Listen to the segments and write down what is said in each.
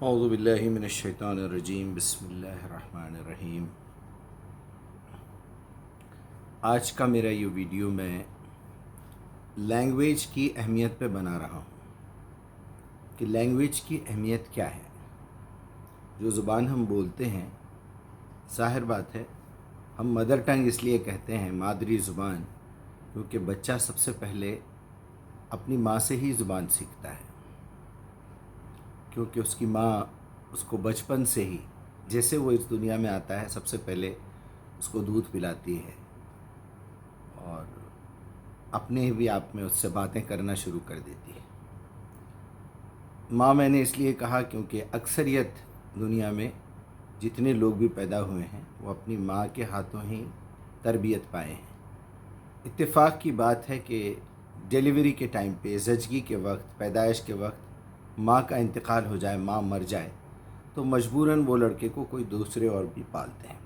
اعوذ باللہ من الشیطان الرجیم، بسم اللہ الرحمن الرحیم۔ آج کا میرا یہ ویڈیو میں لینگویج کی اہمیت پہ بنا رہا ہوں کہ لینگویج کی اہمیت کیا ہے۔ جو زبان ہم بولتے ہیں، ظاہر بات ہے ہم مدر ٹنگ اس لیے کہتے ہیں، مادری زبان، کیونکہ بچہ سب سے پہلے اپنی ماں سے ہی زبان سیکھتا ہے، کیونکہ اس کی ماں اس کو بچپن سے ہی، جیسے وہ اس دنیا میں آتا ہے، سب سے پہلے اس کو دودھ پلاتی ہے اور اپنے بھی آپ میں اس سے باتیں کرنا شروع کر دیتی ہے۔ ماں میں نے اس لیے کہا کیونکہ اکثریت دنیا میں جتنے لوگ بھی پیدا ہوئے ہیں وہ اپنی ماں کے ہاتھوں ہی تربیت پائے ہیں۔ اتفاق کی بات ہے کہ ڈیلیوری کے ٹائم پہ، زچگی کے وقت، پیدائش کے وقت ماں کا انتقال ہو جائے، ماں مر جائے، تو مجبوراً وہ لڑکے کو کوئی دوسرے اور بھی پالتے ہیں۔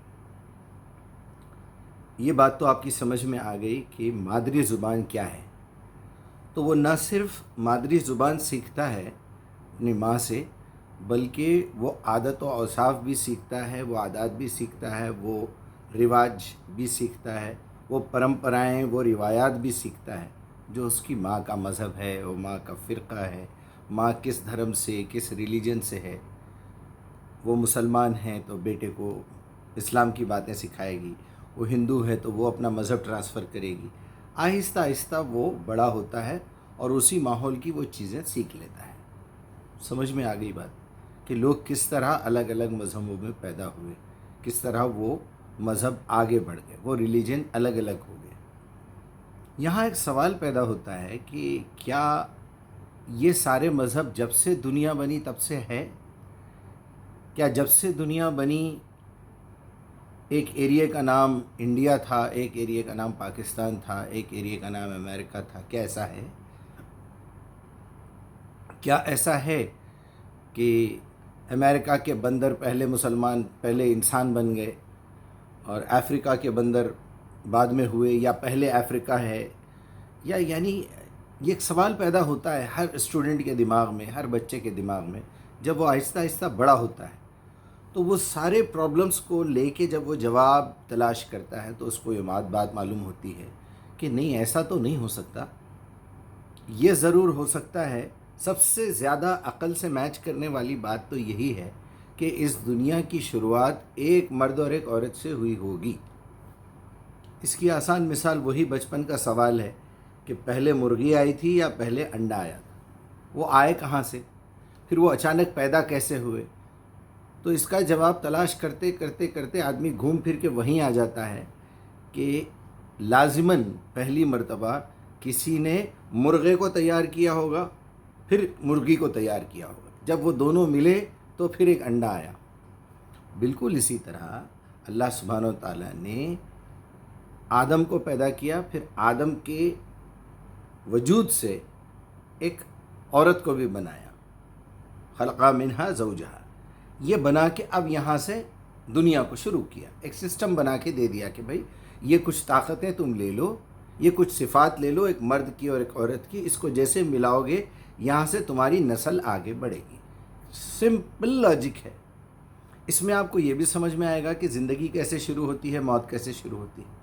یہ بات تو آپ کی سمجھ میں آ گئی کہ مادری زبان کیا ہے۔ تو وہ نہ صرف مادری زبان سیکھتا ہے اپنی ماں سے، بلکہ وہ عادت و اوصاف بھی سیکھتا ہے، وہ عادات بھی سیکھتا ہے، وہ رواج بھی سیکھتا ہے، وہ پرمپرائیں، وہ روایات بھی سیکھتا ہے جو اس کی ماں کا مذہب ہے، وہ ماں کا فرقہ ہے، ماں کس دھرم سے، کس ریلیجن سے ہے۔ وہ مسلمان ہیں تو بیٹے کو اسلام کی باتیں سکھائے گی، وہ ہندو ہے تو وہ اپنا مذہب ٹرانسفر کرے گی۔ آہستہ آہستہ وہ بڑا ہوتا ہے اور اسی ماحول کی وہ چیزیں سیکھ لیتا ہے۔ سمجھ میں آ گئی بات کہ لوگ کس طرح الگ الگ مذہبوں میں پیدا ہوئے، کس طرح وہ مذہب آگے بڑھ گئے، وہ ریلیجن الگ الگ ہو گئے۔ یہاں ایک سوال پیدا ہوتا ہے کہ کیا یہ سارے مذہب جب سے دنیا بنی تب سے ہے؟ کیا جب سے دنیا بنی ایک ایریے کا نام انڈیا تھا، ایک ایریے کا نام پاکستان تھا، ایک ایریے کا نام امریکہ تھا؟ کیا ایسا ہے؟ کیا ایسا ہے کہ امریکہ کے بندر پہلے انسان بن گئے اور افریقہ کے بندر بعد میں ہوئے، یا پہلے افریقہ ہے؟ یعنی یہ ایک سوال پیدا ہوتا ہے ہر اسٹوڈنٹ کے دماغ میں، ہر بچے کے دماغ میں، جب وہ آہستہ آہستہ بڑا ہوتا ہے تو وہ سارے پرابلمس کو لے کے جب وہ جواب تلاش کرتا ہے تو اس کو یہ بات معلوم ہوتی ہے کہ نہیں، ایسا تو نہیں ہو سکتا۔ یہ ضرور ہو سکتا ہے۔ سب سے زیادہ عقل سے میچ کرنے والی بات تو یہی ہے کہ اس دنیا کی شروعات ایک مرد اور ایک عورت سے ہوئی ہوگی۔ اس کی آسان مثال وہی بچپن کا سوال ہے کہ پہلے مرغی آئی تھی یا پہلے انڈا آیا تھا؟ وہ آئے کہاں سے؟ پھر وہ اچانک پیدا کیسے ہوئے؟ تو اس کا جواب تلاش کرتے کرتے کرتے آدمی گھوم پھر کے وہیں آ جاتا ہے کہ لازماً پہلی مرتبہ کسی نے مرغے کو تیار کیا ہوگا، پھر مرغی کو تیار کیا ہوگا، جب وہ دونوں ملے تو پھر ایک انڈا آیا۔ بالکل اسی طرح اللہ سبحانہ و تعالیٰ نے آدم کو پیدا کیا، پھر آدم کے وجود سے ایک عورت کو بھی بنایا، خلقا منہا زوجہا، یہ بنا کے اب یہاں سے دنیا کو شروع کیا، ایک سسٹم بنا کے دے دیا کہ بھائی یہ کچھ طاقتیں تم لے لو، یہ کچھ صفات لے لو، ایک مرد کی اور ایک عورت کی، اس کو جیسے ملاؤ گے یہاں سے تمہاری نسل آگے بڑھے گی۔ سمپل لاجک ہے۔ اس میں آپ کو یہ بھی سمجھ میں آئے گا کہ زندگی کیسے شروع ہوتی ہے، موت کیسے شروع ہوتی ہے۔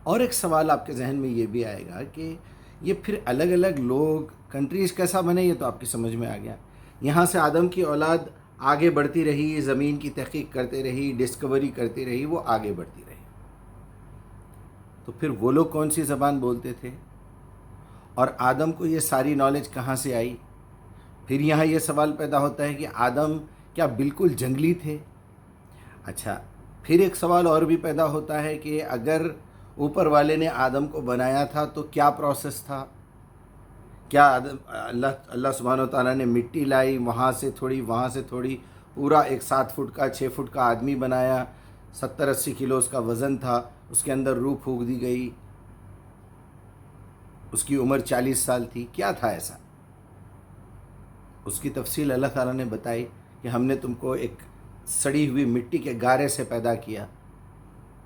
اور ایک سوال آپ کے ذہن میں یہ بھی آئے گا کہ یہ پھر الگ الگ لوگ، کنٹریز کیسا بنے، یہ تو آپ کی سمجھ میں آ گیا۔ یہاں سے آدم کی اولاد آگے بڑھتی رہی، زمین کی تحقیق کرتے رہی، ڈسکوری کرتی رہی، وہ آگے بڑھتی رہی۔ تو پھر وہ لوگ کون سی زبان بولتے تھے اور آدم کو یہ ساری نالج کہاں سے آئی؟ پھر یہاں یہ سوال پیدا ہوتا ہے کہ آدم کیا بالکل جنگلی تھے؟ اچھا، پھر ایک سوال اور بھی پیدا ہوتا ہے کہ اگر اوپر والے نے آدم کو بنایا تھا تو کیا پروسیس تھا؟ کیا اللہ سبحانہ و تعالیٰ نے مٹی لائی، وہاں سے تھوڑی، وہاں سے تھوڑی، پورا ایک 7 فٹ کا، 6 فٹ کا آدمی بنایا، 70-80 کلو اس کا وزن تھا، اس کے اندر روح پھونک دی گئی، اس کی عمر 40 سال تھی؟ کیا تھا ایسا؟ اس کی تفصیل اللہ تعالیٰ نے بتائی کہ ہم نے تم کو ایک سڑی ہوئی مٹی کے گارے سے پیدا کیا،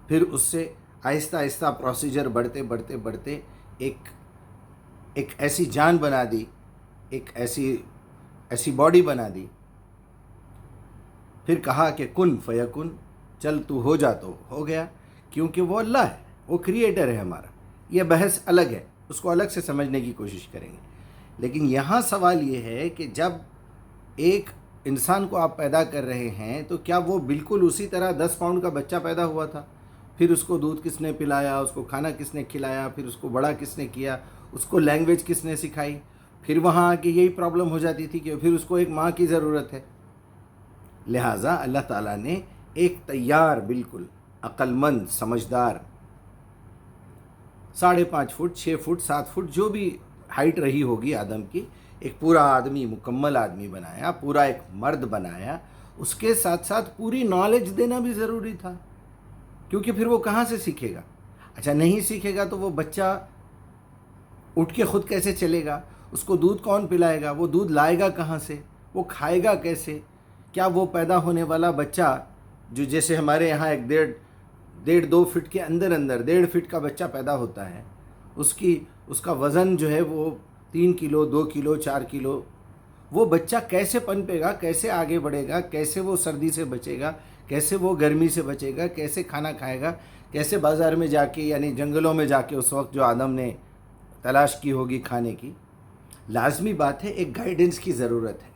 پھر اس سے آہستہ آہستہ پروسیجر بڑھتے بڑھتے بڑھتے ایک ایسی جان بنا دی، ایک ایسی باڈی بنا دی پھر کہا کہ کن فیکن، چل تو ہو جا تو ہو گیا، کیونکہ وہ اللہ ہے، وہ کریٹر ہے ہمارا۔ یہ بحث الگ ہے، اس کو الگ سے سمجھنے کی کوشش کریں گے۔ لیکن یہاں سوال یہ ہے کہ جب ایک انسان کو آپ پیدا کر رہے ہیں تو کیا وہ بالکل اسی طرح 10 پاؤنڈ کا بچہ پیدا ہوا تھا؟ پھر اس کو دودھ کس نے پلایا، اس کو کھانا کس نے کھلایا، پھر اس کو بڑا کس نے کیا، اس کو لینگویج کس نے سکھائی؟ پھر وہاں آ کے یہی پرابلم ہو جاتی تھی کہ پھر اس کو ایک ماں کی ضرورت ہے۔ لہٰذا اللہ تعالیٰ نے ایک تیار، بالکل عقل مند، سمجھدار 5.5 فٹ، 6 فٹ، 7 فٹ جو بھی ہائٹ رہی ہوگی آدم کی، ایک پورا آدمی، مکمل آدمی بنایا، پورا ایک مرد بنایا۔ اس کے ساتھ ساتھ پوری نالج دینا بھی ضروری تھا، کیونکہ پھر وہ کہاں سے سیکھے گا؟ اچھا نہیں سیکھے گا تو وہ بچہ اٹھ کے خود کیسے چلے گا؟ اس کو دودھ کون پلائے گا؟ وہ دودھ لائے گا کہاں سے؟ وہ کھائے گا کیسے؟ کیا وہ پیدا ہونے والا بچہ، جو جیسے ہمارے یہاں ایک 1.5 فٹ کے اندر 1.5 فٹ کا بچہ پیدا ہوتا ہے، اس کا وزن جو ہے وہ 3 کلو، 2 کلو، 4 کلو، وہ بچہ کیسے پنپے گا، کیسے آگے بڑھے گا، کیسے وہ سردی سے بچے گا، کیسے وہ گرمی سے بچے گا، کیسے کھانا کھائے گا، کیسے بازار میں جا کے، یعنی جنگلوں میں جا کے اس وقت جو آدم نے تلاش کی ہوگی کھانے کی۔ لازمی بات ہے ایک گائیڈنس کی ضرورت ہے،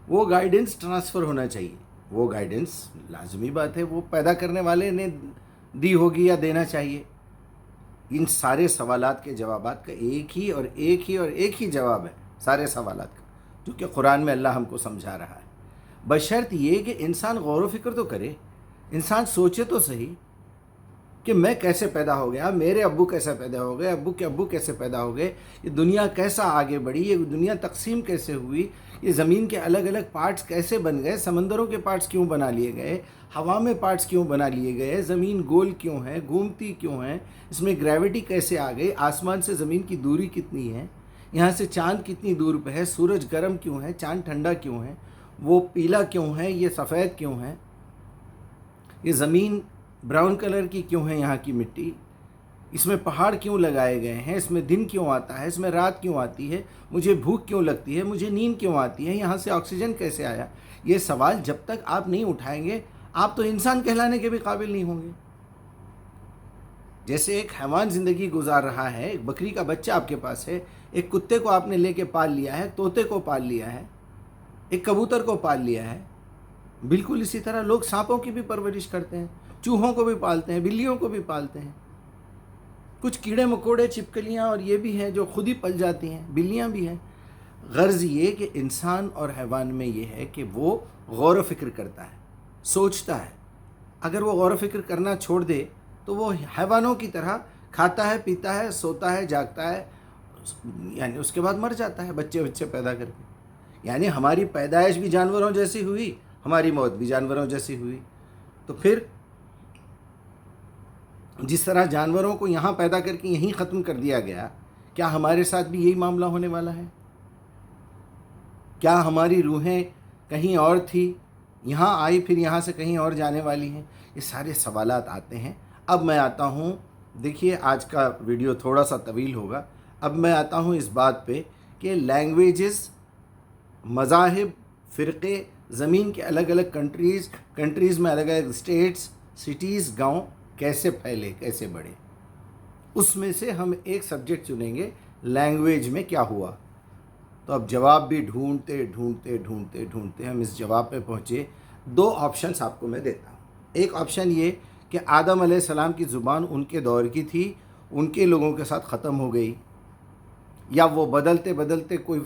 وہ گائیڈنس ٹرانسفر ہونا چاہیے، وہ گائیڈنس لازمی بات ہے وہ پیدا کرنے والے نے دی ہوگی یا دینا چاہیے۔ ان سارے سوالات کے جوابات کا ایک ہی جواب ہے سارے سوالات کا، جو کہ قرآن میں اللہ ہم کو سمجھا رہا ہے، بشرط یہ کہ انسان غور و فکر تو کرے، انسان سوچے تو صحیح کہ میں کیسے پیدا ہو گیا، میرے ابو کیسے پیدا ہو گئے، ابو کے ابو کیسے پیدا ہو گئے، یہ دنیا کیسا آگے بڑھی، یہ دنیا تقسیم کیسے ہوئی، یہ زمین کے الگ الگ پارٹس کیسے بن گئے، سمندروں کے پارٹس کیوں بنا لیے گئے، ہوا میں پارٹس کیوں بنا لیے گئے، زمین گول کیوں ہے، گھومتی کیوں ہے، اس میں گریوٹی کیسے آ گئی، آسمان سے زمین کی دوری کتنی ہے، یہاں سے چاند کتنی دور پہ ہے، سورج گرم کیوں ہے، چاند ٹھنڈا کیوں ہے، وہ پیلا کیوں ہے، یہ سفید کیوں ہے، یہ زمین براؤن کلر کی کیوں ہے، یہاں کی مٹی، اس میں پہاڑ کیوں لگائے گئے ہیں، اس میں دن کیوں آتا ہے، اس میں رات کیوں آتی ہے، مجھے بھوک کیوں لگتی ہے، مجھے نیند کیوں آتی ہے، یہاں سے آکسیجن کیسے آیا، یہ سوال جب تک آپ نہیں اٹھائیں گے آپ تو انسان کہلانے کے بھی قابل نہیں ہوں گے۔ جیسے ایک حیوان زندگی گزار رہا ہے، ایک بکری کا بچہ آپ کے پاس ہے، ایک کتے کو آپ نے لے کے پال لیا ہے، طوطے کو پال لیا ہے، ایک کبوتر کو پال لیا ہے، بالکل اسی طرح لوگ سانپوں کی بھی پرورش کرتے ہیں، چوہوں کو بھی پالتے ہیں، بلیوں کو بھی پالتے ہیں، کچھ کیڑے مکوڑے، چھپکلیاں اور یہ بھی ہیں جو خود ہی پل جاتی ہیں، بلیاں بھی ہیں۔ غرض یہ کہ انسان اور حیوان میں یہ ہے کہ وہ غور و فکر کرتا ہے، سوچتا ہے۔ اگر وہ غور و فکر کرنا چھوڑ دے تو وہ حیوانوں کی طرح کھاتا ہے، پیتا ہے، سوتا ہے، جاگتا ہے، یعنی اس کے بعد مر جاتا ہے بچے پیدا کر کے۔ یعنی ہماری پیدائش بھی جانوروں جیسی ہوئی، ہماری موت بھی جانوروں جیسی ہوئی۔ تو پھر جس طرح جانوروں کو یہاں پیدا کر کے یہیں ختم کر دیا گیا، کیا ہمارے ساتھ بھی یہی معاملہ ہونے والا ہے؟ کیا ہماری روحیں کہیں اور تھی، یہاں آئی، پھر یہاں سے کہیں اور جانے والی ہیں؟ یہ سارے سوالات آتے ہیں۔ اب میں آتا ہوں، دیکھیے آج کا ویڈیو تھوڑا سا طویل ہوگا، اب میں آتا ہوں اس بات پہ کہ لینگویجز، مذاہب، فرقے، زمین کے الگ الگ کنٹریز میں الگ الگ اسٹیٹس، سٹیز، گاؤں کیسے پھیلے، کیسے بڑھے۔ اس میں سے ہم ایک سبجیکٹ چنیں گے، لینگویج میں کیا ہوا۔ تو اب جواب بھی ڈھونڈتے ہم اس جواب پہ پہنچے۔ 2 آپشنس آپ کو میں دیتا ہوں۔ ایک آپشن یہ کہ آدم علیہ السلام کی زبان ان کے دور کی تھی، ان کے لوگوں کے ساتھ ختم ہو گئی، یا وہ بدلتے کوئی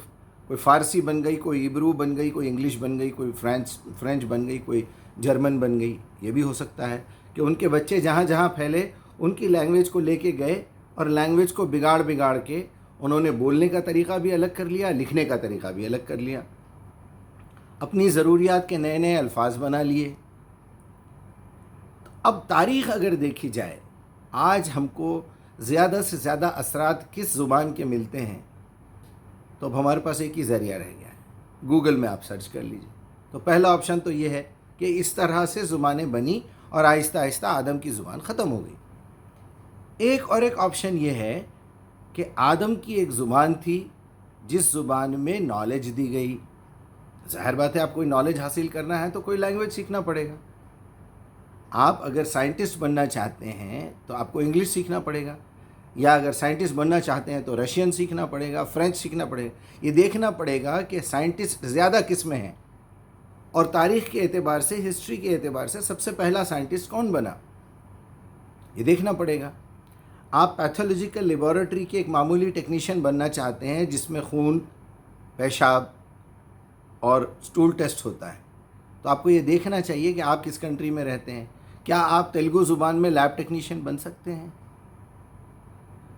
فارسی بن گئی، کوئی عبرو بن گئی، کوئی انگلش بن گئی، کوئی فرینچ بن گئی، کوئی جرمن بن گئی۔ یہ بھی ہو سکتا ہے کہ ان کے بچے جہاں جہاں پھیلے ان کی لینگویج کو لے کے گئے اور لینگویج کو بگاڑ کے انہوں نے بولنے کا طریقہ بھی الگ کر لیا، لکھنے کا طریقہ بھی الگ کر لیا، اپنی ضروریات کے نئے الفاظ بنا لیے۔ اب تاریخ اگر دیکھی جائے، آج ہم کو زیادہ سے زیادہ اثرات کس زبان کے ملتے ہیں، تو اب ہمارے پاس ایک ہی ذریعہ رہ گیا ہے، گوگل میں آپ سرچ کر لیجئے۔ تو پہلا آپشن تو یہ ہے کہ اس طرح سے زبانیں بنی اور آہستہ آہستہ آدم کی زبان ختم ہو گئی۔ ایک آپشن یہ ہے کہ آدم کی ایک زبان تھی جس زبان میں نالج دی گئی، ظاہر بات ہے آپ کوئی نالج حاصل کرنا ہے تو کوئی لینگویج سیکھنا پڑے گا. آپ اگر سائنٹسٹ بننا چاہتے ہیں تو آپ کو انگلش سیکھنا پڑے گا، یا اگر سائنٹسٹ بننا چاہتے ہیں تو رشین سیکھنا پڑے گا، فرینچ سیکھنا پڑے گا. یہ دیکھنا پڑے گا کہ سائنٹسٹ زیادہ کس میں ہیں، اور تاریخ کے اعتبار سے، ہسٹری کے اعتبار سے سب سے پہلا سائنٹسٹ کون بنا، یہ دیکھنا پڑے گا. آپ پیتھولوجیکل لیبارٹری کے ایک معمولی ٹیکنیشین بننا چاہتے ہیں جس میں خون، پیشاب اور سٹول ٹیسٹ ہوتا ہے، تو آپ کو یہ دیکھنا چاہیے کہ آپ کس کنٹری میں رہتے ہیں. کیا آپ تیلگو زبان میں لیب ٹیکنیشین بن سکتے ہیں؟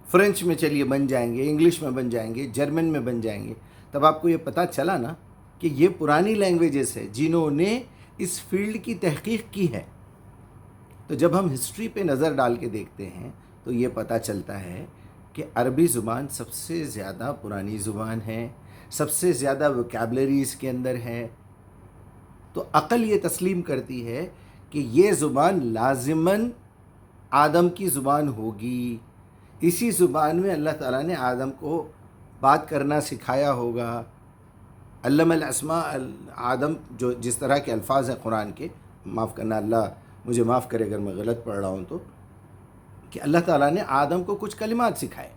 فرینچ میں چلیے بن جائیں گے، انگلش میں بن جائیں گے، جرمن میں بن جائیں گے. تب آپ کو یہ پتہ چلا نا کہ یہ پرانی لینگویجز ہے جنہوں نے اس فیلڈ کی تحقیق کی ہے. تو جب ہم ہسٹری پہ نظر ڈال کے دیکھتے ہیں تو یہ پتہ چلتا ہے کہ عربی زبان سب سے زیادہ پرانی زبان ہے، سب سے زیادہ ووکیبلری اس کے اندر ہے. تو عقل یہ تسلیم کرتی ہے کہ یہ زبان لازماً آدم کی زبان ہوگی. اسی زبان میں اللہ تعالیٰ نے آدم کو بات کرنا سکھایا ہوگا. علم الاسماء، آدم جو جس طرح کے الفاظ ہیں قرآن کے، معاف کرنا، اللہ مجھے معاف کرے اگر میں غلط پڑھ رہا ہوں تو، کہ اللہ تعالیٰ نے آدم کو کچھ کلمات سکھائے.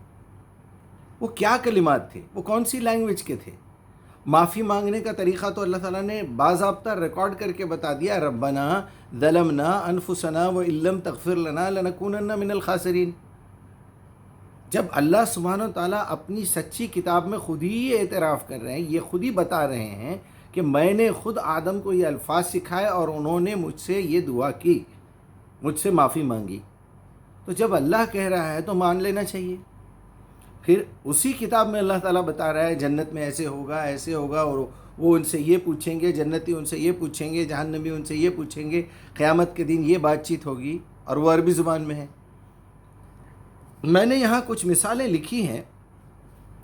وہ کیا کلمات تھے؟ وہ کون سی لینگویج کے تھے؟ معافی مانگنے کا طریقہ تو اللہ تعالیٰ نے باضابطہ ریکارڈ کر کے بتا دیا، ربنا ظلمنا انفسنا وان لم تغفر لنا لنکونن من الخاسرین. جب اللہ سبحانہ و تعالیٰ اپنی سچی کتاب میں خود ہی یہ اعتراف کر رہے ہیں، یہ خود ہی بتا رہے ہیں کہ میں نے خود آدم کو یہ الفاظ سکھائے اور انہوں نے مجھ سے یہ دعا کی، مجھ سے معافی مانگی، تو جب اللہ کہہ رہا ہے تو مان لینا چاہیے. پھر اسی کتاب میں اللہ تعالیٰ بتا رہا ہے جنت میں ایسے ہوگا، ایسے ہوگا، اور وہ ان سے یہ پوچھیں گے، جنتی ان سے یہ پوچھیں گے، جہنمی ان سے یہ پوچھیں گے، قیامت کے دن یہ بات چیت ہوگی، اور وہ عربی زبان میں ہے. میں نے یہاں کچھ مثالیں لکھی ہیں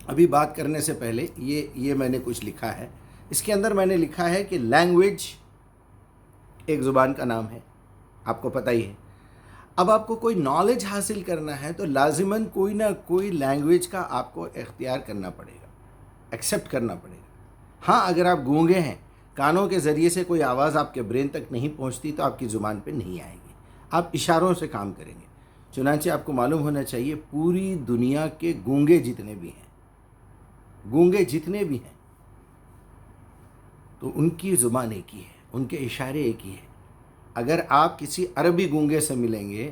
ابھی بات کرنے سے پہلے، یہ میں نے کچھ لکھا ہے. اس کے اندر میں نے لکھا ہے کہ لینگویج ایک زبان کا نام ہے، آپ کو پتہ ہی ہے. اب آپ کو کوئی نالج حاصل کرنا ہے تو لازماً کوئی نہ کوئی لینگویج کا آپ کو اختیار کرنا پڑے گا، ایکسیپٹ کرنا پڑے گا. ہاں، اگر آپ گونگے ہیں، کانوں کے ذریعے سے کوئی آواز آپ کے برین تک نہیں پہنچتی تو آپ کی زبان پہ نہیں آئے گی، آپ اشاروں سے کام کریں گے. چنانچہ آپ کو معلوم ہونا چاہیے پوری دنیا کے گونگے جتنے بھی ہیں تو ان کی زبان ایک ہی ہے، ان کے اشارے ایک ہی ہیں. اگر آپ کسی عربی گونگے سے ملیں گے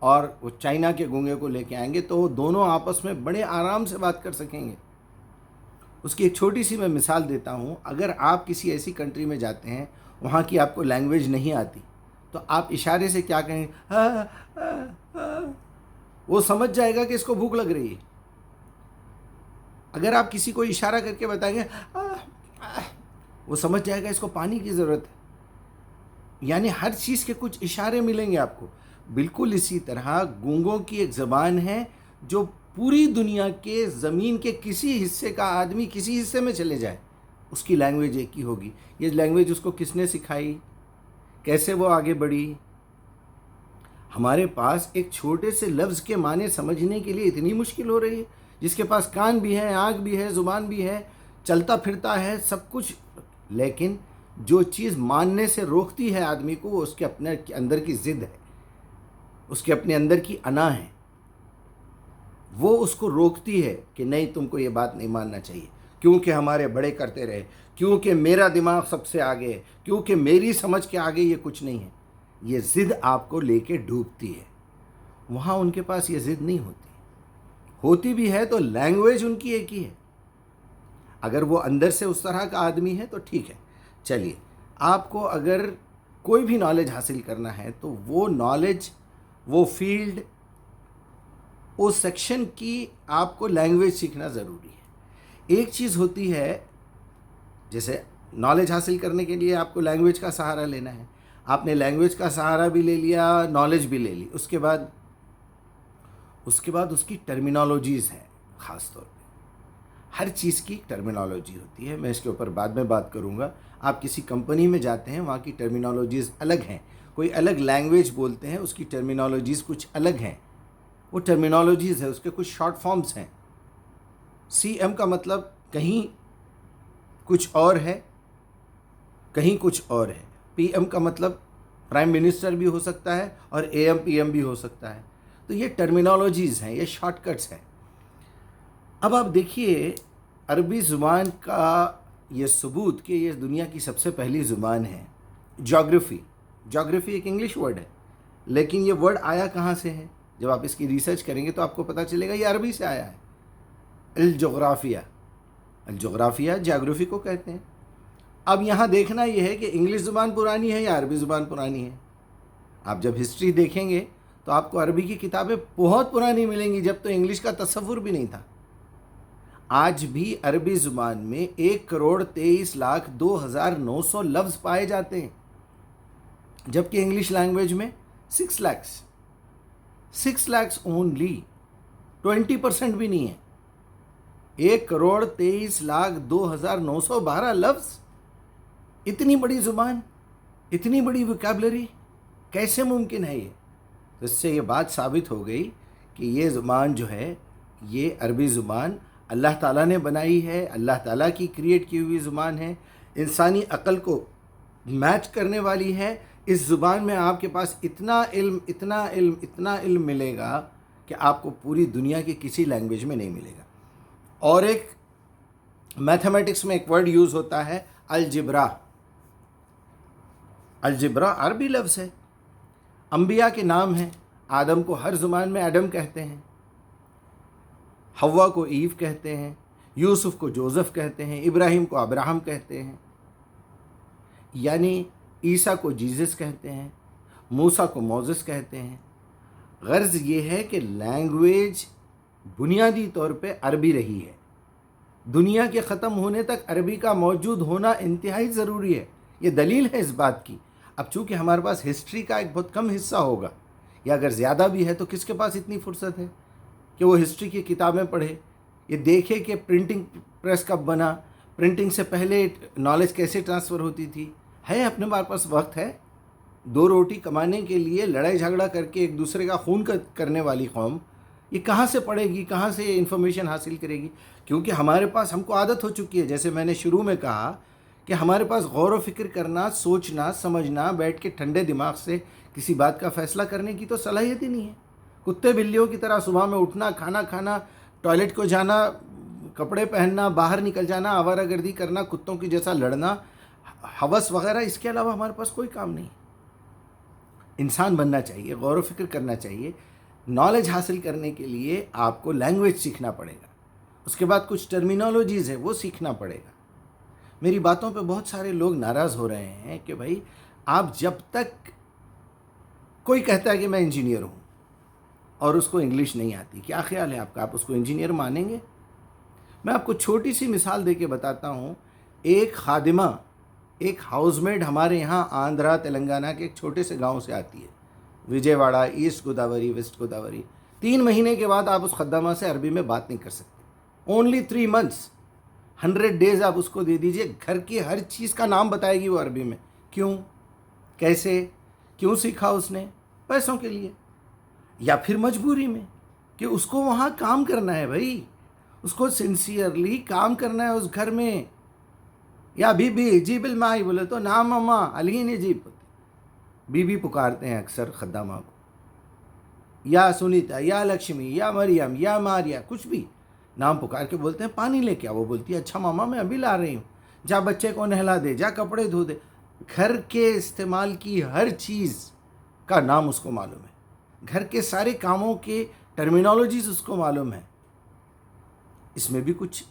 اور وہ چائنا کے گونگے کو لے کے آئیں گے تو وہ دونوں آپس میں بڑے آرام سے بات کر سکیں گے. اس کی ایک چھوٹی سی میں مثال دیتا ہوں. اگر آپ کسی ایسی کنٹری میں جاتے ہیں وہاں کی آپ کو لینگویج نہیں آتی تو آپ اشارے سے کیا کہیں گے؟ وہ سمجھ جائے گا کہ اس کو بھوک لگ رہی ہے. اگر آپ کسی کو اشارہ کر کے بتائیں گے وہ سمجھ جائے گا اس کو پانی کی ضرورت ہے. یعنی ہر چیز کے کچھ اشارے ملیں گے آپ کو. بالکل اسی طرح گونگوں کی ایک زبان ہے جو پوری دنیا کے زمین کے کسی حصے کا آدمی کسی حصے میں چلے جائے اس کی لینگویج ایک ہی ہوگی. یہ لینگویج اس کو کس نے سکھائی، کیسے وہ آگے بڑھی؟ ہمارے پاس ایک چھوٹے سے لفظ کے معنی سمجھنے کے لیے اتنی مشکل ہو رہی ہے. جس کے پاس کان بھی ہے، آنکھ بھی ہے، زبان بھی ہے، چلتا پھرتا ہے، سب کچھ، لیکن جو چیز ماننے سے روکتی ہے آدمی کو وہ اس کے اپنے اندر کی ضد ہے، اس کے اپنے اندر کی انا ہے. وہ اس کو روکتی ہے کہ نہیں، تم کو یہ بات نہیں ماننا چاہیے، کیونکہ ہمارے بڑے کرتے رہے، کیونکہ میرا دماغ سب سے آگے ہے، کیونکہ میری سمجھ کے آگے یہ کچھ نہیں ہے. یہ ضد آپ کو لے کے ڈوبتی ہے. وہاں ان کے پاس یہ ضد نہیں ہوتی بھی ہے تو لینگویج ان کی ایک ہی ہے. اگر وہ اندر سے اس طرح کا آدمی ہے تو ٹھیک ہے. چلیے، آپ کو اگر کوئی بھی نالج حاصل کرنا ہے تو وہ نالج، وہ فیلڈ، اس سیکشن کی آپ کو لینگویج سیکھنا ضروری ہے. ایک چیز ہوتی ہے، جیسے نالج حاصل کرنے کے لیے آپ کو لینگویج کا سہارا لینا ہے. آپ نے لینگویج کا سہارا بھی لے لیا، نالج بھی لے لی، اس کے بعد اس کی ٹرمینالوجیز ہیں. خاص طور پہ ہر چیز کی ٹرمینالوجی ہوتی ہے. میں اس کے اوپر بعد میں بات کروں گا. آپ کسی کمپنی میں جاتے ہیں، وہاں کی ٹرمینالوجیز الگ ہیں. کوئی الگ لینگویج بولتے ہیں، اس کی ٹرمینالوجیز کچھ الگ ہیں. وہ ٹرمینالوجیز ہے، اس کے کچھ شارٹ فارمز ہیں. CM کا مطلب کہیں کچھ اور ہے، کہیں کچھ اور ہے. پی ایم کا مطلب پرائم منسٹر بھی ہو سکتا ہے اور اے ایم پی ایم بھی ہو سکتا ہے. تو یہ ٹرمینالوجیز ہیں, یہ شارٹ کٹس ہیں. اب آپ دیکھیے عربی زبان کا یہ ثبوت کہ یہ دنیا کی سب سے پہلی زبان ہے. جاگرفی ایک انگلش ورڈ ہے, لیکن یہ ورڈ آیا کہاں سے ہے؟ جب آپ اس کی ریسرچ کریں گے تو آپ کو پتہ چلے گا یہ عربی سے آیا ہے. الجغرافیہ جاگرفی کو کہتے ہیں. اب یہاں دیکھنا یہ ہے کہ انگلش زبان پرانی ہے یا عربی زبان پرانی ہے. آپ جب ہسٹری دیکھیں گے تو آپ کو عربی کی کتابیں بہت پرانی ملیں گی, جب تو انگلش کا تصور بھی نہیں تھا. آج بھی عربی زبان میں 1,23,02,900 لفظ پائے جاتے ہیں, جبکہ انگلش لینگویج میں 6 لاکھ اونلی, 20% بھی نہیں ہے. 1,23,02,912 لفظ, اتنی بڑی زبان, اتنی بڑی ویکیبلری کیسے ممکن ہے؟ یہ اس سے یہ بات ثابت ہو گئی کہ یہ زبان جو ہے, یہ عربی زبان اللہ تعالیٰ نے بنائی ہے, اللہ تعالیٰ کی کریٹ کی ہوئی زبان ہے, انسانی عقل کو میچ کرنے والی ہے. اس زبان میں آپ کے پاس اتنا علم ملے گا کہ آپ کو پوری دنیا کی کسی لینگویج میں نہیں ملے گا. اور ایک میتھمیٹکس میں ایک ورڈ یوز ہوتا ہے الجبرا. الجبرا عربی لفظ ہے, انبیاء کے نام ہیں. آدم کو ہر زبان میں ایڈم کہتے ہیں, حوا کو ایو کہتے ہیں, یوسف کو جوزف کہتے ہیں, ابراہیم کو ابراہم کہتے ہیں, یعنی عیسیٰ کو جیزس کہتے ہیں, موسیٰ کو موزس کہتے ہیں. غرض یہ ہے کہ لینگویج بنیادی طور پہ عربی رہی ہے. دنیا کے ختم ہونے تک عربی کا موجود ہونا انتہائی ضروری ہے. یہ دلیل ہے اس بات کی. اب چونکہ ہمارے پاس ہسٹری کا ایک بہت کم حصہ ہوگا, یا اگر زیادہ بھی ہے تو کس کے پاس اتنی فرصت ہے کہ وہ ہسٹری کی کتابیں پڑھے, یہ دیکھے کہ پرنٹنگ پریس کب بنا, پرنٹنگ سے پہلے نالج کیسے ٹرانسفر ہوتی تھی. ہے اپنے پاس وقت ہے. 2 روٹی کمانے کے لیے لڑائی جھگڑا کر کے ایک دوسرے کا خون کرنے والی قوم یہ کہاں سے پڑھے گی, کہاں سے انفارمیشن حاصل کرے گی؟ کیونکہ ہمارے پاس, ہم کو عادت ہو چکی ہے, جیسے میں نے شروع میں کہا کہ ہمارے پاس غور و فکر کرنا, سوچنا, سمجھنا, بیٹھ کے ٹھنڈے دماغ سے کسی بات کا فیصلہ کرنے کی تو صلاحیت ہی نہیں ہے. کتے بلیوں کی طرح صبح میں اٹھنا, کھانا کھانا, ٹوائلٹ کو جانا, کپڑے پہننا, باہر نکل جانا, آوارہ گردی کرنا, کتوں کی جیسا لڑنا, ہوس وغیرہ, اس کے علاوہ ہمارے پاس کوئی کام نہیں. انسان بننا چاہیے, غور و فکر کرنا چاہیے. نالج حاصل کرنے کے لیے آپ کو لینگویج سیکھنا پڑے گا, اس کے بعد کچھ ٹرمینالوجیز ہے وہ سیکھنا پڑے گا. میری باتوں پہ بہت سارے لوگ ناراض ہو رہے ہیں کہ بھائی آپ جب تک, کوئی کہتا ہے کہ میں انجینئر ہوں اور اس کو انگلش نہیں آتی, کیا خیال ہے آپ کا, آپ اس کو انجینئر مانیں گے؟ میں آپ کو چھوٹی سی مثال دے کے بتاتا ہوں. ایک خادمہ, ایک ہاؤس میڈ ہمارے یہاں آندھرا تلنگانہ کے ایک چھوٹے سے گاؤں سے آتی ہے, وجے واڑہ, ایسٹ گوداوری, ویسٹ گوداوری. 3 مہینے کے بعد آپ اس خدامہ سے عربی میں بات نہیں کر سکتے. اونلی 3 months, 100 days آپ اس کو دے دیجئے, گھر کی ہر چیز کا نام بتائے گی وہ عربی میں. کیوں, کیسے, کیوں سیکھا اس نے؟ پیسوں کے لیے, یا پھر مجبوری میں کہ اس کو وہاں کام کرنا ہے. بھائی اس کو سنسیئرلی کام کرنا ہے اس گھر میں. یا بی بی جیب المائی بولے تو نام ماما علی نے جیب, بی بی پکارتے ہیں اکثر خدامہ کو, یا سنیتا, یا لکشمی, یا مریم, یا ماریا, کچھ بھی نام پکار کے بولتے ہیں. پانی لے کے آ, وہ بولتی ہے اچھا ماما میں ابھی لا رہی ہوں. جا بچے کو نہلا دے, جا کپڑے دھو دے. گھر کے استعمال کی ہر چیز کا نام اس کو معلوم ہے, گھر کے سارے کاموں کے ٹرمینالوجیز اس کو معلوم ہے. اس میں بھی کچھ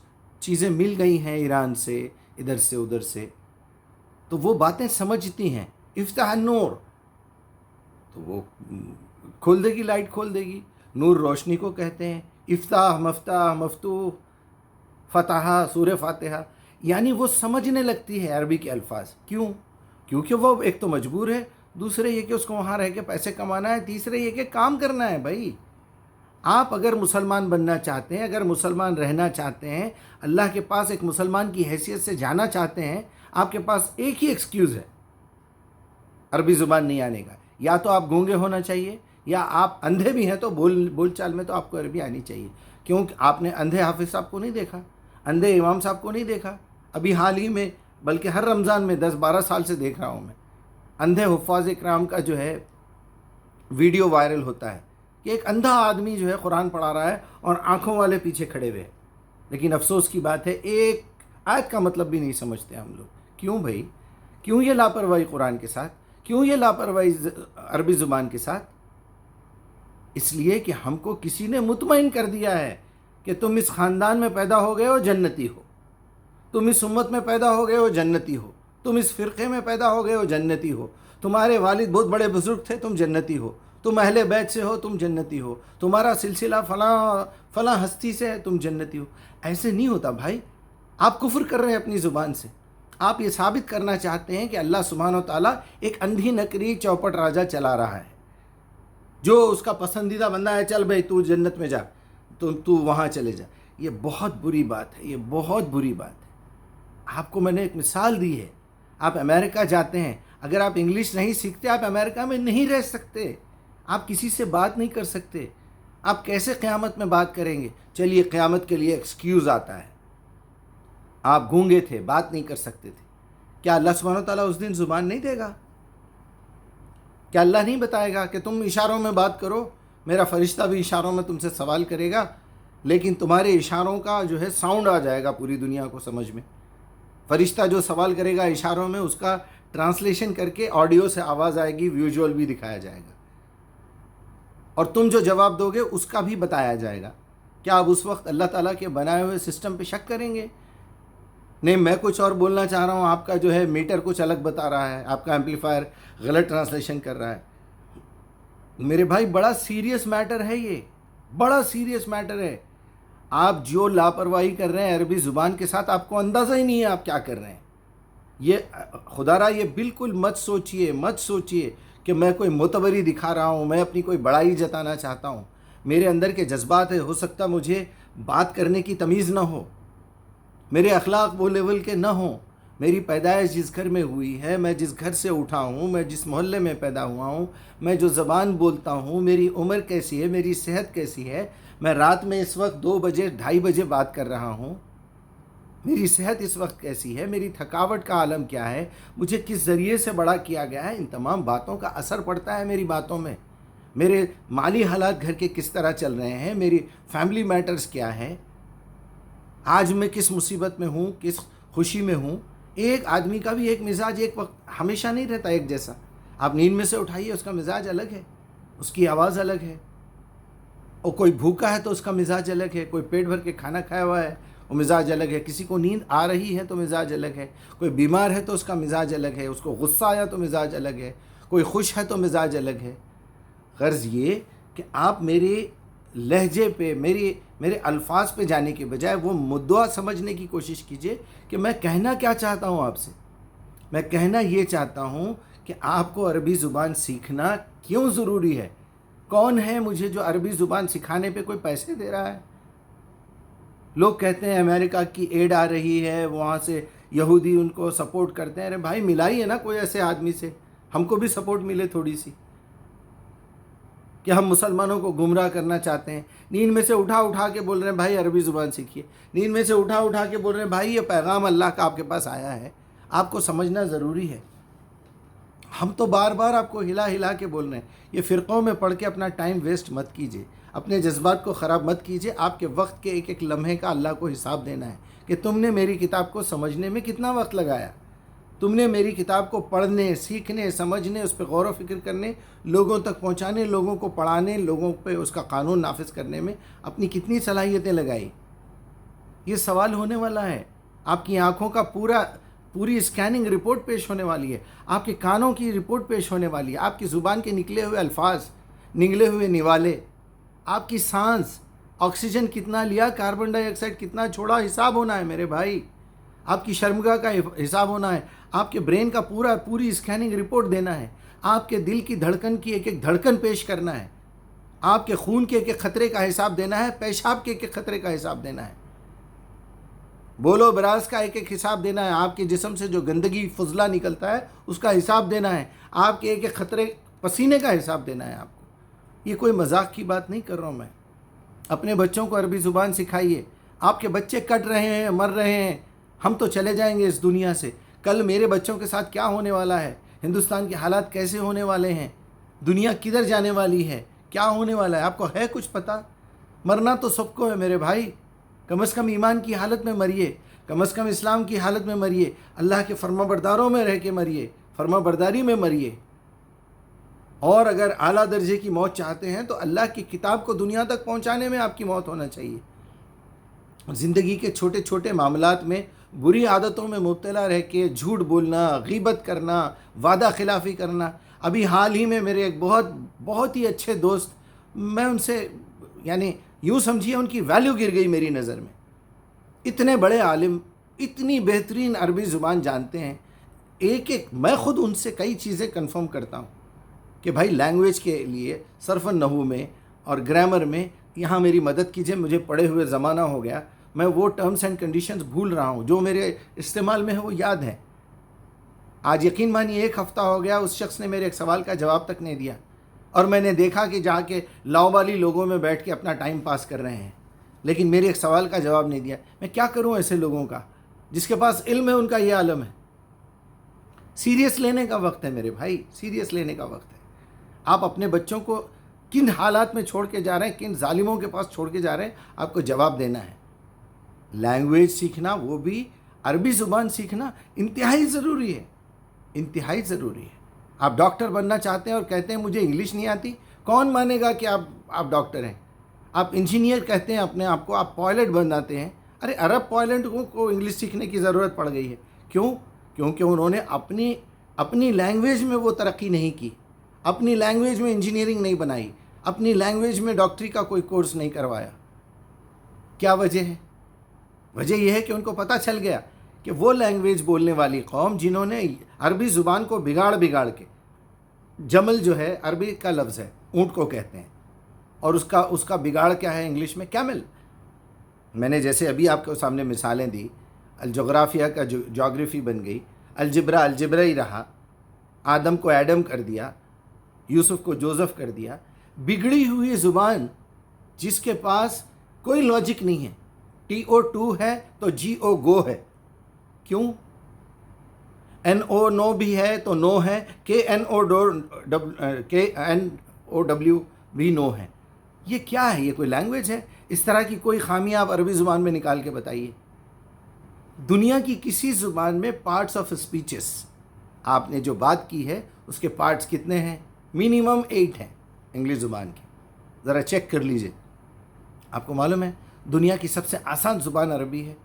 چیزیں مل گئی ہیں ایران سے, ادھر سے ادھر سے, تو وہ باتیں سمجھتی ہیں. افتح النور, تو وہ کھول دے گی, لائٹ کھول دے گی. نور روشنی کو کہتے ہیں. افتح, مفتاح, مفتوح, فتح, سورہ فاتحہ, یعنی وہ سمجھنے لگتی ہے عربی کے الفاظ. کیوں؟ کیونکہ وہ ایک تو مجبور ہے, دوسرے یہ کہ اس کو وہاں رہ کے پیسے کمانا ہے, تیسرے یہ کہ کام کرنا ہے. بھائی آپ اگر مسلمان بننا چاہتے ہیں, اگر مسلمان رہنا چاہتے ہیں, اللہ کے پاس ایک مسلمان کی حیثیت سے جانا چاہتے ہیں, آپ کے پاس ایک ہی ایکسکیوز ہے عربی زبان نہیں آنے کا. یا تو آپ گونگے ہونا چاہیے, یا آپ اندھے بھی ہیں تو بول چال میں تو آپ کو عربی آنی چاہیے. کیونکہ آپ نے اندھے حافظ صاحب کو نہیں دیکھا, اندھے امام صاحب کو نہیں دیکھا. ابھی حال ہی میں بلکہ ہر رمضان میں 10-12 سال سے دیکھ رہا ہوں میں، اندھے حفاظ کرام کا جو ہے ویڈیو وائرل ہوتا ہے کہ ایک اندھا آدمی جو ہے قرآن پڑھا رہا ہے اور آنکھوں والے پیچھے کھڑے ہوئے ہیں، لیکن افسوس کی بات ہے ایک آیت کا مطلب بھی نہیں سمجھتے ہم لوگ۔ کیوں بھائی؟ کیوں یہ لاپرواہی قرآن کے ساتھ؟ کیوں یہ لاپرواہی عربی زبان کے ساتھ؟ اس لیے کہ ہم کو کسی نے مطمئن کر دیا ہے کہ تم اس خاندان میں پیدا ہو گئے ہو، جنتی ہو، تم اس امت میں پیدا ہو گئے ہو، جنتی ہو، تم اس فرقے میں پیدا ہو گئے ہو، جنتی ہو، تمہارے والد بہت بڑے بزرگ تھے، تم جنتی ہو، تم اہل بیت سے ہو، تم جنتی ہو، تمہارا سلسلہ فلاں ہستی سے ہے، تم جنتی ہو۔ ایسے نہیں ہوتا بھائی، آپ کفر کر رہے ہیں اپنی زبان سے۔ آپ یہ ثابت کرنا چاہتے ہیں کہ اللہ سبحانہ و تعالیٰ ایک اندھی نکری چوپٹ راجہ چلا رہا ہے، جو اس کا پسندیدہ بندہ ہے، چل بھائی تو جنت میں جا، تو وہاں چلے جا۔ یہ بہت بری بات ہے، یہ بہت بری بات ہے۔ آپ کو میں نے ایک مثال دی ہے، آپ امریکہ جاتے ہیں، اگر آپ انگلش نہیں سیکھتے آپ امریکہ میں نہیں رہ سکتے، آپ کسی سے بات نہیں کر سکتے، آپ کیسے قیامت میں بات کریں گے؟ چلیے قیامت کے لیے ایکسکیوز آتا ہے، آپ گونگے تھے، بات نہیں کر سکتے تھے، کیا اللہ سبحانہ تعالیٰ اس دن زبان نہیں دے گا؟ کیا اللہ نہیں بتائے گا کہ تم اشاروں میں بات کرو، میرا فرشتہ بھی اشاروں میں تم سے سوال کرے گا، لیکن تمہارے اشاروں کا جو ہے ساؤنڈ آ جائے گا پوری دنیا کو سمجھ میں؟ فرشتہ جو سوال کرے گا اشاروں میں، اس کا ٹرانسلیشن کر کے آڈیو سے آواز آئے گی، ویژول بھی دکھایا جائے گا، اور تم جو جواب دو گے اس کا بھی بتایا جائے گا۔ کیا آپ اس وقت اللہ تعالیٰ کے بنائے ہوئے سسٹم پہ شک کریں گے؟ نہیں، میں کچھ اور بولنا چاہ رہا ہوں، آپ کا جو ہے میٹر کچھ الگ بتا رہا ہے، آپ کا ایمپلیفائر غلط ٹرانسلیشن کر رہا ہے۔ میرے بھائی بڑا سیریس میٹر ہے، یہ بڑا سیریس میٹر ہے۔ آپ جو لاپرواہی کر رہے ہیں عربی زبان کے ساتھ، آپ کو اندازہ ہی نہیں ہے آپ کیا کر رہے ہیں۔ یہ خدا را یہ بالکل مت سوچئے کہ میں کوئی معتبری دکھا رہا ہوں، میں اپنی کوئی بڑائی جتانا چاہتا ہوں۔ میرے اندر کے جذبات ہے، ہو سکتا مجھے بات کرنے کی تمیز نہ ہو، میرے اخلاق وہ لیول کے نہ ہوں، میری پیدائش جس گھر میں ہوئی ہے، میں جس گھر سے اٹھا ہوں، میں جس محلے میں پیدا ہوا ہوں، میں جو زبان بولتا ہوں، میری عمر کیسی ہے، میری صحت کیسی ہے، میں رات میں اس وقت 2 بجے 2:30 بجے بات کر رہا ہوں، میری صحت اس وقت کیسی ہے، میری تھکاوٹ کا عالم کیا ہے، مجھے کس ذریعے سے بڑا کیا گیا ہے، ان تمام باتوں کا اثر پڑتا ہے میری باتوں میں۔ میرے مالی حالات گھر کے کس طرح چل رہے ہیں، میری فیملی میٹرز کیا ہے، آج میں کس مصیبت میں ہوں، کس خوشی میں ہوں۔ ایک آدمی کا بھی ایک مزاج ایک وقت ہمیشہ نہیں رہتا ایک جیسا۔ آپ نیند میں سے اٹھائیے، اس کا مزاج الگ ہے، اس کی آواز الگ ہے، اور کوئی بھوکا ہے تو اس کا مزاج الگ ہے، کوئی پیٹ بھر کے کھانا کھایا ہوا ہے وہ مزاج الگ ہے، کسی کو نیند آ رہی ہے تو مزاج الگ ہے، کوئی بیمار ہے تو اس کا مزاج الگ ہے، اس کو غصہ آیا تو مزاج الگ ہے، کوئی خوش ہے تو مزاج الگ ہے۔ غرض یہ کہ آپ میرے لہجے پہ، میرے الفاظ پہ جانے کے بجائے وہ مدعا سمجھنے کی کوشش کیجئے کہ میں کہنا کیا چاہتا ہوں آپ سے۔ میں کہنا یہ چاہتا ہوں کہ آپ کو عربی زبان سیکھنا کیوں ضروری ہے؟ کون ہے مجھے جو عربی زبان سکھانے پہ کوئی پیسے دے رہا ہے؟ لوگ کہتے ہیں امریکہ کی ایڈ آ رہی ہے، وہاں سے یہودی ان کو سپورٹ کرتے ہیں۔ ارے بھائی ملائی ہے نا کوئی ایسے آدمی سے، ہم کو بھی سپورٹ ملے تھوڑی سی، کہ ہم مسلمانوں کو گمراہ کرنا چاہتے ہیں۔ نیند میں سے اٹھا کے بول رہے ہیں بھائی عربی زبان سیکھیے، نیند میں سے اٹھا کے بول رہے ہیں بھائی یہ پیغام اللہ کا آپ کے پاس آیا ہے، آپ کو سمجھنا ضروری ہے۔ ہم تو بار بار آپ کو ہلا کے بول رہے ہیں، یہ فرقوں میں پڑھ کے اپنا ٹائم ویسٹ مت کیجیے، اپنے جذبات کو خراب مت کیجیے۔ آپ کے وقت کے ایک ایک لمحے کا اللہ کو حساب دینا ہے کہ تم نے میری کتاب کو سمجھنے میں کتنا وقت لگایا، تم نے میری کتاب کو پڑھنے، سیکھنے، سمجھنے، اس پہ غور و فکر کرنے، لوگوں تک پہنچانے، لوگوں کو پڑھانے، لوگوں پہ اس کا قانون نافذ کرنے میں اپنی کتنی صلاحیتیں لگائی۔ یہ سوال ہونے والا ہے۔ آپ کی آنکھوں کا پوری اسکیننگ رپورٹ پیش ہونے والی ہے، آپ کے کانوں کی رپورٹ پیش ہونے والی ہے، آپ کی زبان کے نکلے ہوئے الفاظ، نگلے ہوئے نوالے، آپ کی سانس، آکسیجن کتنا لیا، کاربن ڈائی آکسائڈ کتنا چھوڑا، حساب ہونا ہے میرے بھائی۔ آپ کی شرمگاہ کا حساب ہونا ہے، آپ کے برین کا پوری اسکیننگ رپورٹ دینا ہے، آپ کے دل کی دھڑکن کی ایک ایک دھڑکن پیش کرنا ہے، آپ کے خون کے ایک ایک خطرے کا حساب دینا ہے، پیشاب کے ایک ایک خطرے کا حساب دینا ہے، بولو براز کا ایک ایک حساب دینا ہے، آپ کے جسم سے جو گندگی فضلہ نکلتا ہے اس کا حساب دینا ہے، آپ کے ایک ایک خطرے پسینے کا حساب دینا ہے آپ کو۔ یہ کوئی مذاق کی بات نہیں کر رہا ہوں میں۔ اپنے بچوں کو عربی زبان سکھائیے۔ آپ کے بچے کٹ رہے ہیں، مر رہے ہیں، ہم تو چلے جائیں گے اس دنیا سے، کل میرے بچوں کے ساتھ کیا ہونے والا ہے، ہندوستان کے حالات کیسے ہونے والے ہیں، دنیا کدھر جانے والی ہے، کیا ہونے والا ہے، آپ کو ہے کچھ پتہ؟ مرنا تو سب کو ہے میرے بھائی، کم از کم ایمان کی حالت میں مریے، کم از کم اسلام کی حالت میں مریے، اللہ کے فرما برداروں میں رہ کے مریے، فرما برداری میں مریے۔ اور اگر اعلیٰ درجے کی موت چاہتے ہیں تو اللہ کی کتاب کو دنیا تک پہنچانے میں آپ کی موت ہونا چاہیے۔ زندگی کے چھوٹے چھوٹے معاملات میں بری عادتوں میں مبتلا رہ کے جھوٹ بولنا، غیبت کرنا، وعدہ خلافی کرنا۔ ابھی حال ہی میں میرے ایک بہت ہی اچھے دوست، میں ان سے یعنی یوں سمجھیے ان کی ویلیو گر گئی میری نظر میں۔ اتنے بڑے عالم، اتنی بہترین عربی زبان جانتے ہیں، میں خود ان سے کئی چیزیں کنفرم کرتا ہوں کہ بھائی لینگویج کے لیے صرف النحو میں اور گرامر میں یہاں میری مدد کیجئے، مجھے پڑھے ہوئے زمانہ ہو گیا، میں وہ ٹرمز اینڈ کنڈیشنز بھول رہا ہوں، جو میرے استعمال میں ہے وہ یاد ہے۔ آج یقین مانیے 1 ہفتہ ہو گیا اس شخص نے میرے ایک سوال کا جواب تک نہیں دیا، اور میں نے دیکھا کہ جا کے لاؤبالی لوگوں میں بیٹھ کے اپنا ٹائم پاس کر رہے ہیں، لیکن میرے ایک سوال کا جواب نہیں دیا۔ میں کیا کروں ایسے لوگوں کا، جس کے پاس علم ہے ان کا یہ عالم ہے۔ سیریس لینے کا وقت ہے میرے بھائی، سیریس لینے کا وقت ہے۔ آپ اپنے بچوں کو کن حالات میں چھوڑ کے جا رہے ہیں، کن ظالموں کے پاس چھوڑ کے جا رہے ہیں، آپ کو جواب دینا ہے۔ لینگویج سیکھنا، وہ بھی عربی زبان سیکھنا انتہائی ضروری ہے، انتہائی ضروری ہے۔ آپ ڈاکٹر بننا چاہتے ہیں اور کہتے ہیں مجھے انگلش نہیں آتی، کون مانے گا کہ آپ ڈاکٹر ہیں؟ آپ انجینئر کہتے ہیں اپنے آپ کو، آپ پائلٹ بناتے ہیں، ارے عرب پائلٹوں کو انگلش سیکھنے کی ضرورت پڑ گئی ہے، کیوں؟ کیونکہ انہوں نے اپنی لینگویج میں وہ ترقی نہیں کی، اپنی لینگویج میں انجینئرنگ نہیں بنائی، اپنی لینگویج میں ڈاکٹری کا کوئی کورس نہیں کروایا۔ کیا وجہ ہے؟ وجہ یہ ہے کہ ان کو پتہ چل گیا کہ وہ لینگویج بولنے والی قوم جنہوں نے عربی زبان کو بگاڑ کے، جمل جو ہے عربی کا لفظ ہے، اونٹ کو کہتے ہیں، اور اس کا بگاڑ کیا ہے انگلش میں؟ کیمل۔ میں نے جیسے ابھی آپ کے سامنے مثالیں دی، الجغرافیہ کا جغرافی بن گئی، الجبرا ہی رہا، آدم کو ایڈم کر دیا، یوسف کو جوزف کر دیا۔ بگڑی ہوئی زبان جس کے پاس کوئی لاجک نہیں ہے، TO2 ہے تو GO گو ہے، کیوں؟ NO نو بھی ہے تو نو ہے، KNOW بھی نو ہے۔ یہ کیا ہے؟ یہ کوئی لینگویج ہے؟ اس طرح کی کوئی خامی آپ عربی زبان میں نکال کے بتائیے۔ دنیا کی کسی زبان میں پارٹس آف اسپیچز، آپ نے جو بات کی ہے اس کے پارٹس کتنے ہیں؟ منیمم 8 ہیں انگلش زبان کی، ذرا چیک کر لیجئے۔ آپ کو معلوم ہے دنیا کی سب سے آسان زبان عربی ہے،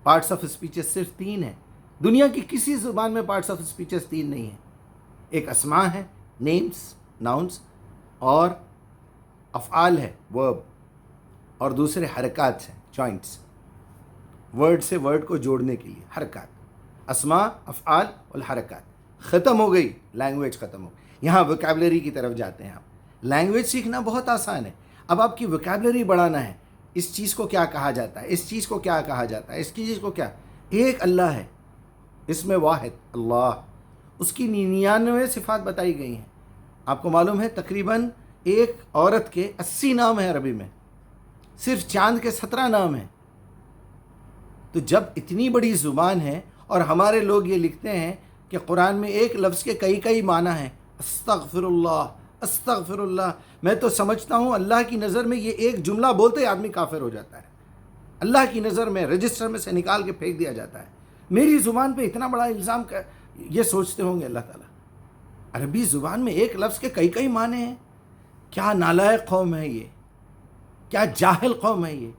پارٹس آف اسپیچز صرف 3 ہیں۔ دنیا کی کسی زبان میں پارٹس آف اسپیچز 3 نہیں ہیں۔ ایک اسماء ہے، نیمز، ناؤنز، اور افعال ہے، ورب، اور دوسرے حرکات ہیں، جوائنٹس، ورڈ سے ورڈ کو جوڑنے کے لیے حرکات، اسماء، افعال اور حرکات۔ ختم ہو گئی لینگویج، ختم ہو گئی۔ یہاں ووکیبلری کی طرف جاتے ہیں آپ۔ لینگویج سیکھنا بہت آسان ہے، اب آپ کی ووکیبلری بڑھانا ہے۔ اس چیز کو کیا کہا جاتا ہے، اس چیز کو کیا کہا جاتا ہے، اس چیز کو کیا؟ ایک اللہ ہے، اسم واحد اللہ، اس کی 99 صفات بتائی گئی ہیں۔ آپ کو معلوم ہے تقریباً ایک عورت کے 80 نام ہیں عربی میں، صرف چاند کے 17 نام ہیں۔ تو جب اتنی بڑی زبان ہے اور ہمارے لوگ یہ لکھتے ہیں کہ قرآن میں ایک لفظ کے کئی معنی ہیں، استغفر اللہ، استغفر اللہ، میں تو سمجھتا ہوں اللہ کی نظر میں یہ ایک جملہ بولتے ہی آدمی کافر ہو جاتا ہے، اللہ کی نظر میں رجسٹر میں سے نکال کے پھینک دیا جاتا ہے۔ میری زبان پہ اتنا بڑا الزام یہ سوچتے ہوں گے اللہ تعالیٰ، عربی زبان میں ایک لفظ کے کئی معنی ہیں۔ کیا نالائق قوم ہے یہ، کیا جاہل قوم ہے یہ۔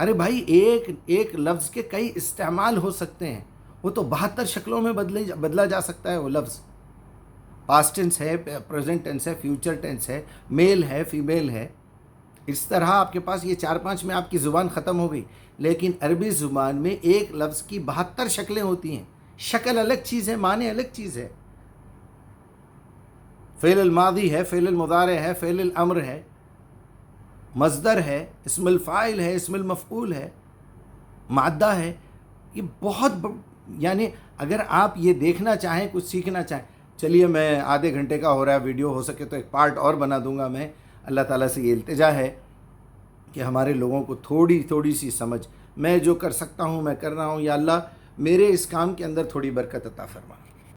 ارے بھائی ایک لفظ کے کئی استعمال ہو سکتے ہیں، وہ تو 72 شکلوں میں بدلا جا سکتا ہے۔ وہ لفظ پاسٹ ٹینس ہے، پریزنٹ ٹینس ہے، فیوچر ٹینس ہے، میل ہے، فیمیل ہے۔ اس طرح آپ کے پاس یہ 4-5 میں آپ کی زبان ختم ہو گئی۔ لیکن عربی زبان میں ایک لفظ کی 72 شکلیں ہوتی ہیں، شکل الگ چیز ہے، معنی الگ چیز ہے۔ فعل الماضی ہے، فعل المضارع ہے، فعل الامر ہے، مصدر ہے، اسم الفاعل ہے، اسم المفعول ہے، مادہ ہے۔ یہ بہت یعنی اگر آپ یہ دیکھنا چاہیں، کچھ سیکھنا چاہیں، چلیے میں آدھے گھنٹے کا ہو رہا ہے ویڈیو، ہو سکے تو ایک پارٹ اور بنا دوں گا میں۔ اللہ تعالیٰ سے یہ التجا ہے کہ ہمارے لوگوں کو تھوڑی سی سمجھ، میں جو کر سکتا ہوں میں کر رہا ہوں۔ یا اللہ میرے اس کام کے اندر تھوڑی برکت عطا فرما۔